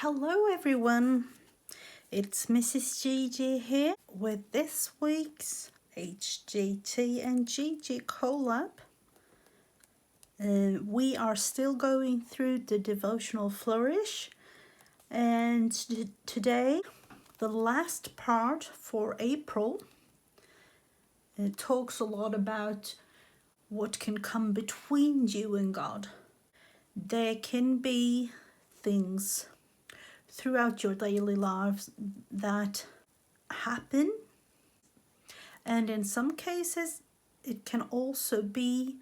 Hello everyone, it's Mrs. Gigi here with this week's HGT and Gigi collab. We are still going through the devotional Flourish, and today the last part for April. It talks a lot about what can come between you and God. There can be things throughout your daily lives that happen, and in some cases it can also be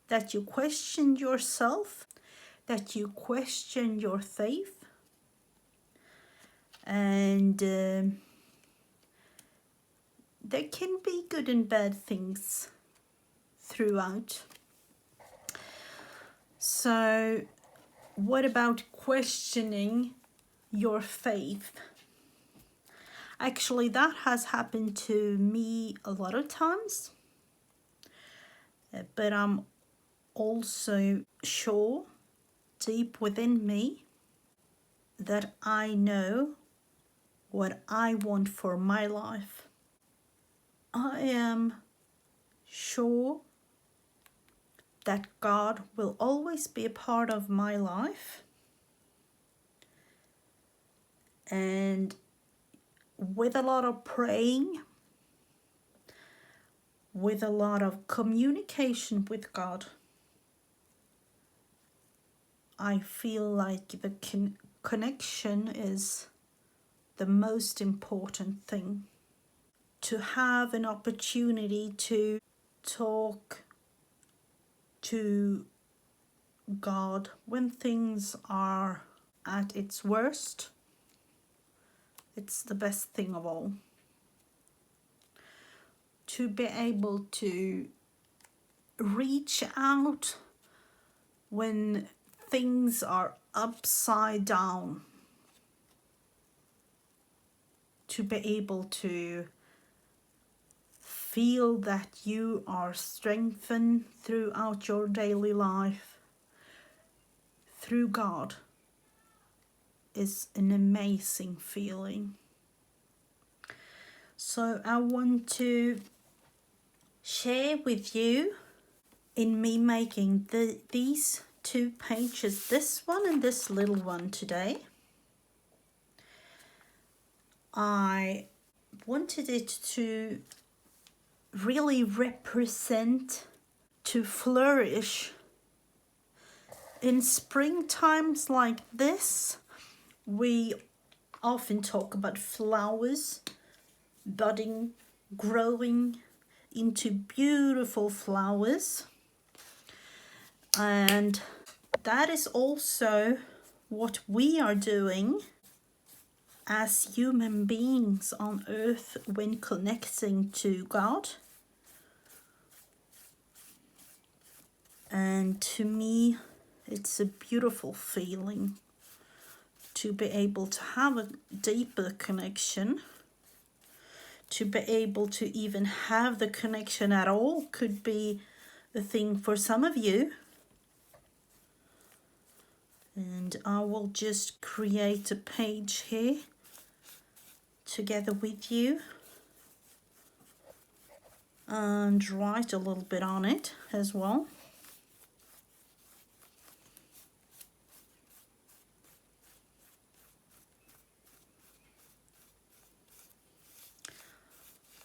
that you question yourself, that you question your faith, and there can be good and bad things throughout. So what about questioning your faith? Actually, that has happened to me a lot of times, but I'm also sure deep within me that I know what I want for my life. I am sure that God will always be a part of my life, and with a lot of praying, with a lot of communication with God, I feel like the connection is the most important thing. To have an opportunity to talk to God when things are at its worst, it's the best thing of all. To be able to reach out when things are upside down, to be able to feel that you are strengthened throughout your daily life through God, is an amazing feeling. So I want to share with you, in me making these 2 pages, this one and this little one today, I wanted it to really represent, to flourish. In spring times like this, we often talk about flowers budding, growing into beautiful flowers, and that is also what we are doing as human beings on earth when connecting to God. And to me, it's a beautiful feeling to be able to have a deeper connection. To be able to even have the connection at all could be a thing for some of you. And I will just create a page here together with you and write a little bit on it as well.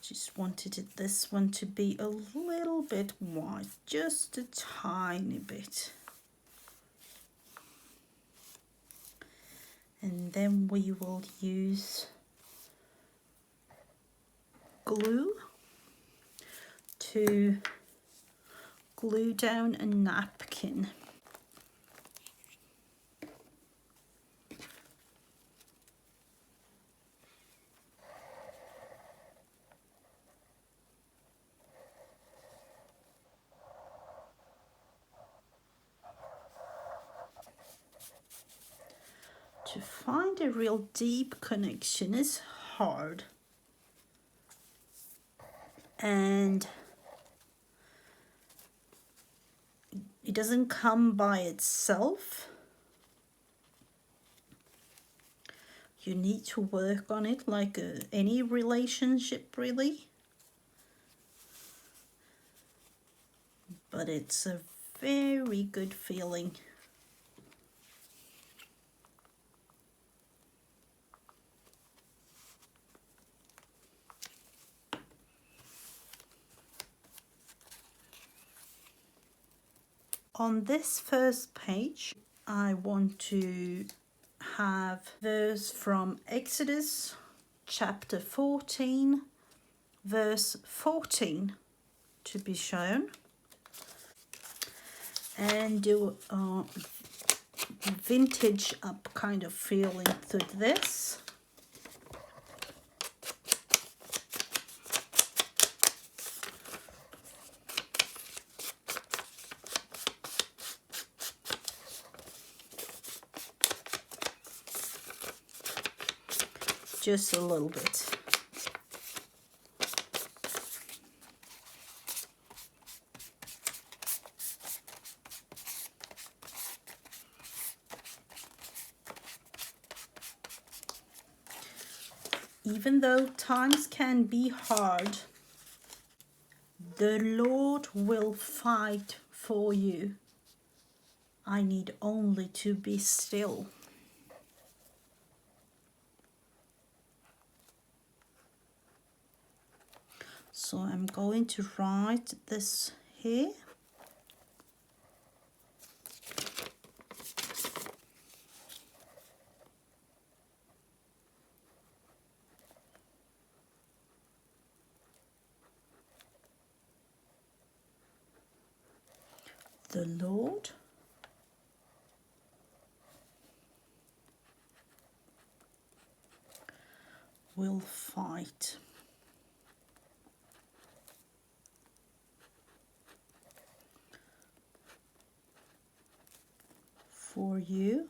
Just wanted this one to be a little bit wide, just a tiny bit. And then we will use glue to glue down a napkin. To find a real deep connection is hard, and it doesn't come by itself. You need to work on it like any relationship, really. But it's a very good feeling. On this first page, I want to have verse from Exodus chapter 14, verse 14 to be shown, and do a vintage up kind of feeling to this. Just a little bit. Even though times can be hard, the Lord will fight for you. I need only to be still. So I'm going to write this here. The Lord will fight for you.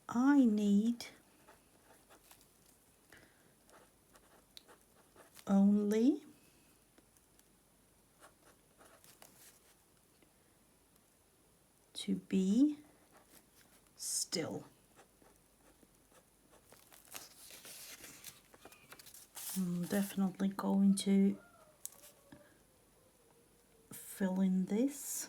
I need only to be still. I'm definitely going to fill in this.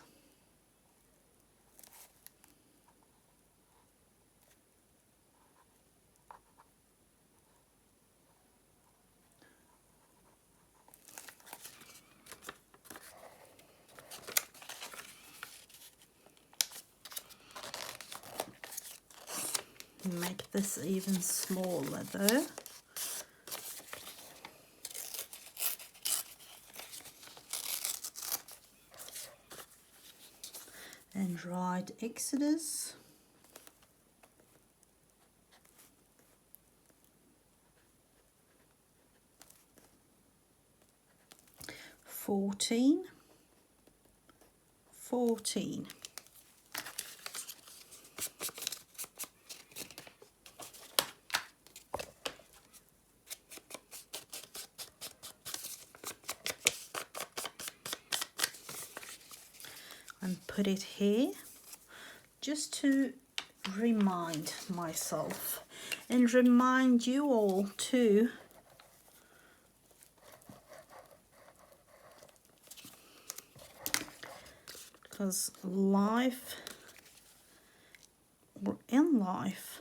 Make this even smaller though. And write Exodus 14. And put it here just to remind myself and remind you all too because in life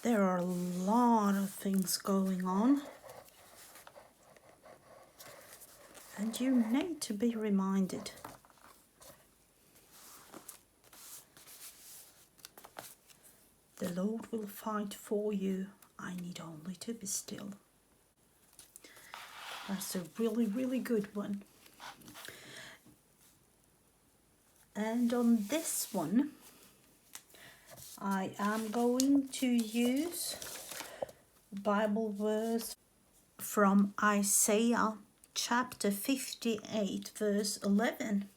there are a lot of things going on, and you need to be reminded. The Lord will fight for you. I need only to be still. That's a really, really good one. And on this one, I am going to use Bible verse from Isaiah chapter 58, verse 11.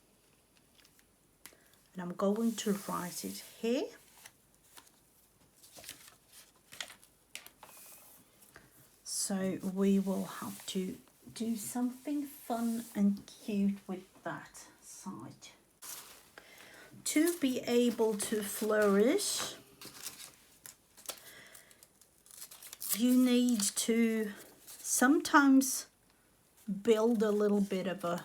And I'm going to write it here. So we will have to do something fun and cute with that side. to be able to flourish, you need to sometimes build a little bit of a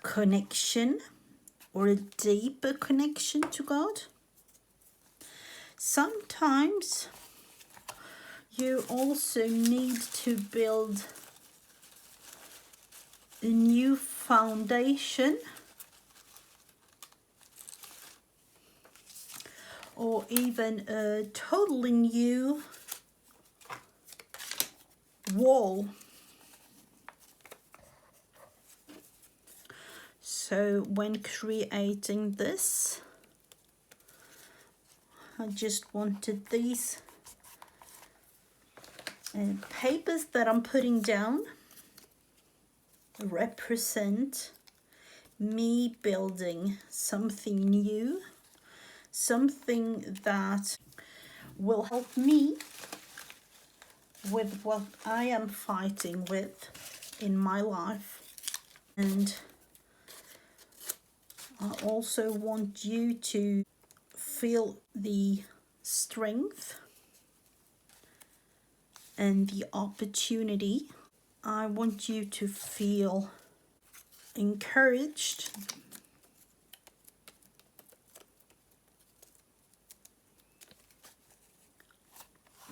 connection, or a deeper connection to God. Sometimes you also need to build a new foundation, or even a totally new wall. So when creating this, I just wanted these papers that I'm putting down represent me building something new, something that will help me with what I am fighting with in my life. And I also want you to feel the strength and the opportunity. I want you to feel encouraged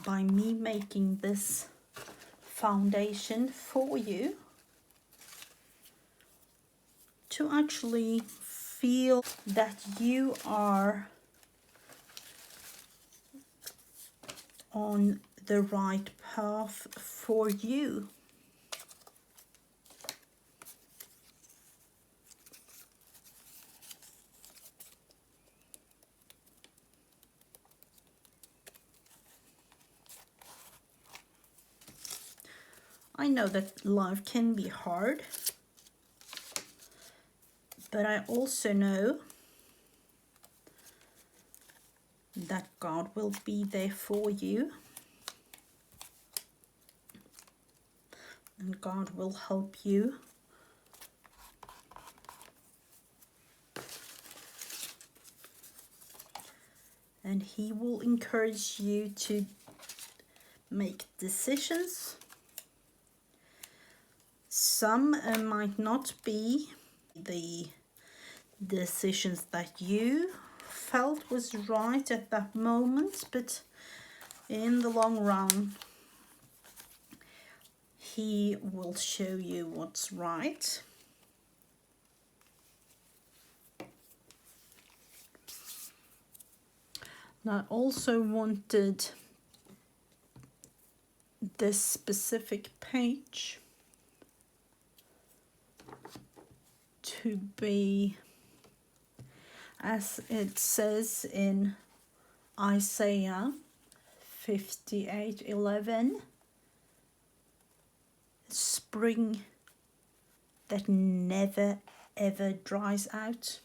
by me making this foundation for you, to actually feel that you are on the right path for you. I know that life can be hard, but I also know that God will be there for you, and God will help you. And He will encourage you to make decisions. Some might not be the decisions that you felt was right at that moment, but in the long run, He will show you what's right. And I also wanted this specific page to be, as it says in Isaiah 58:11, spring that never ever dries out.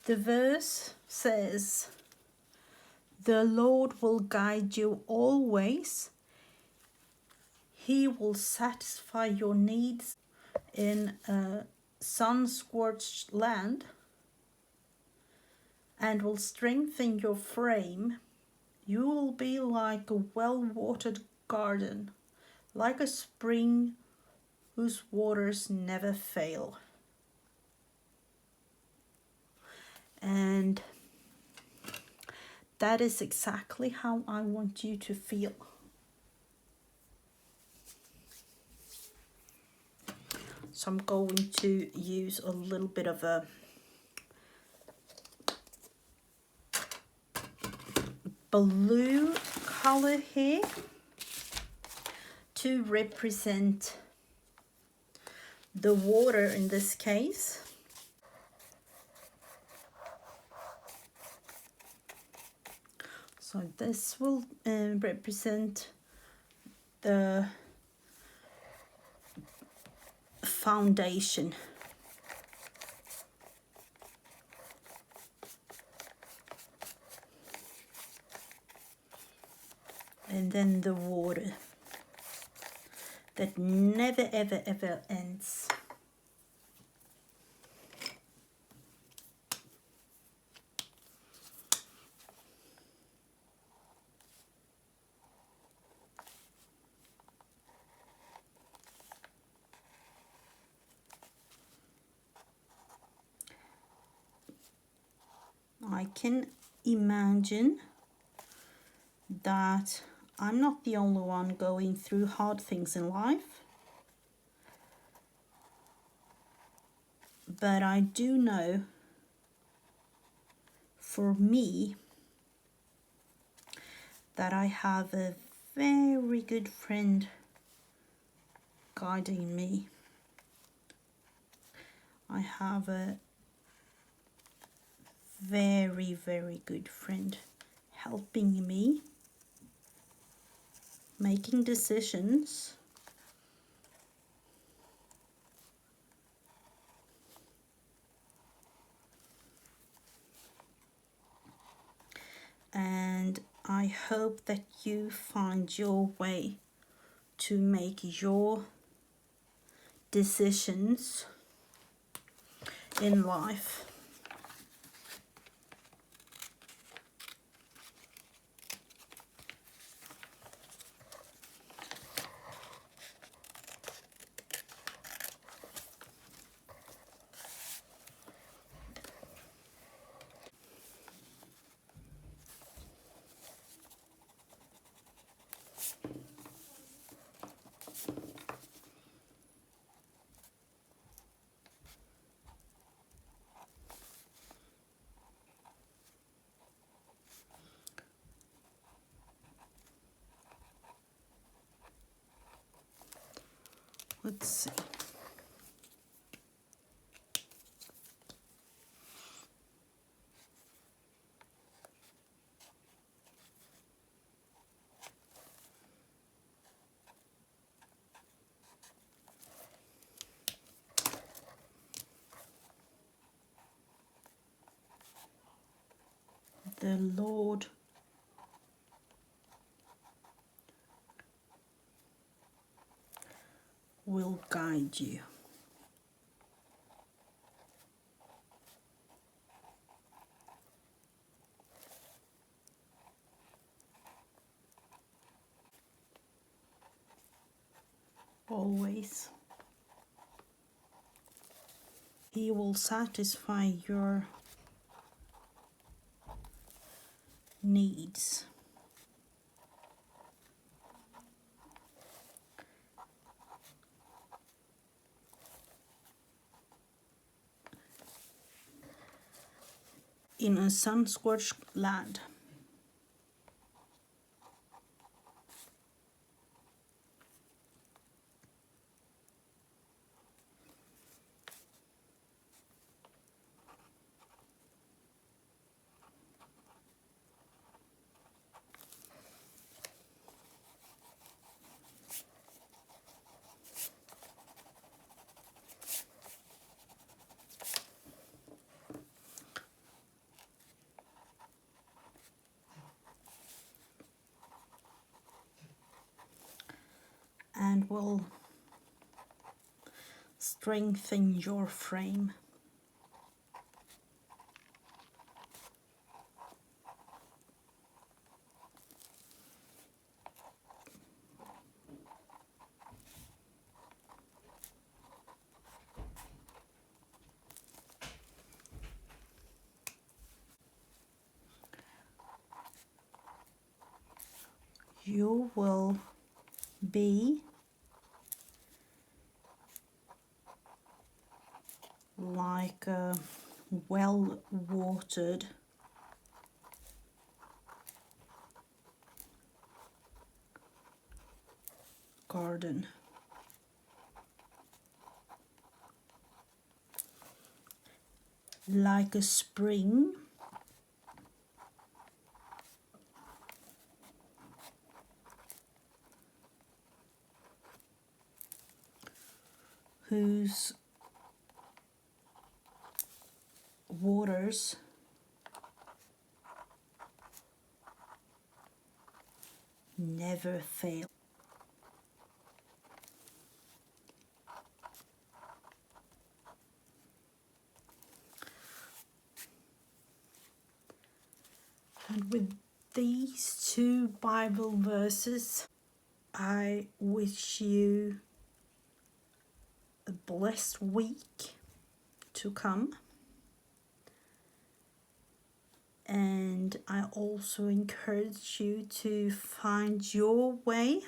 The verse says, "The Lord will guide you always. He will satisfy your needs in a sun-scorched land, and will strengthen your frame. You will be like a well-watered garden, like a spring whose waters never fail." And that is exactly how I want you to feel. So I'm going to use a little bit of a blue color here to represent the water in this case. So this will represent the foundation. And then the water that never ever ever ends. I can imagine that I'm not the only one going through hard things in life, but I do know for me that I have a very good friend guiding me. I have a very, very good friend helping me, making decisions, and I hope that you find your way to make your decisions in life. Let's see. The Lord will guide you. Always. He will satisfy your needs. In a sun-scorched land. And will strengthen your frame. You will be like a well-watered garden. Like a spring whose waters never fail. And with these two Bible verses, I wish you a blessed week to come. And I also encourage you to find your way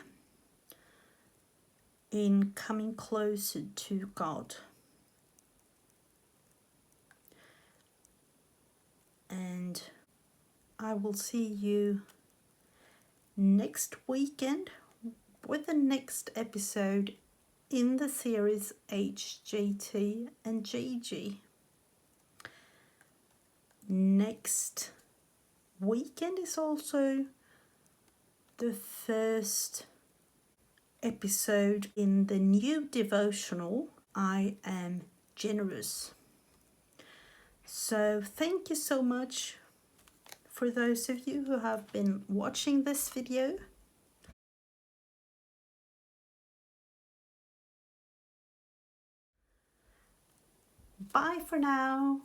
in coming closer to God. And I will see you next weekend with the next episode in the series HGT and Gigi. Next weekend is also the first episode in the new devotional, I Am Generous. So thank you so much for those of you who have been watching this video. Bye for now.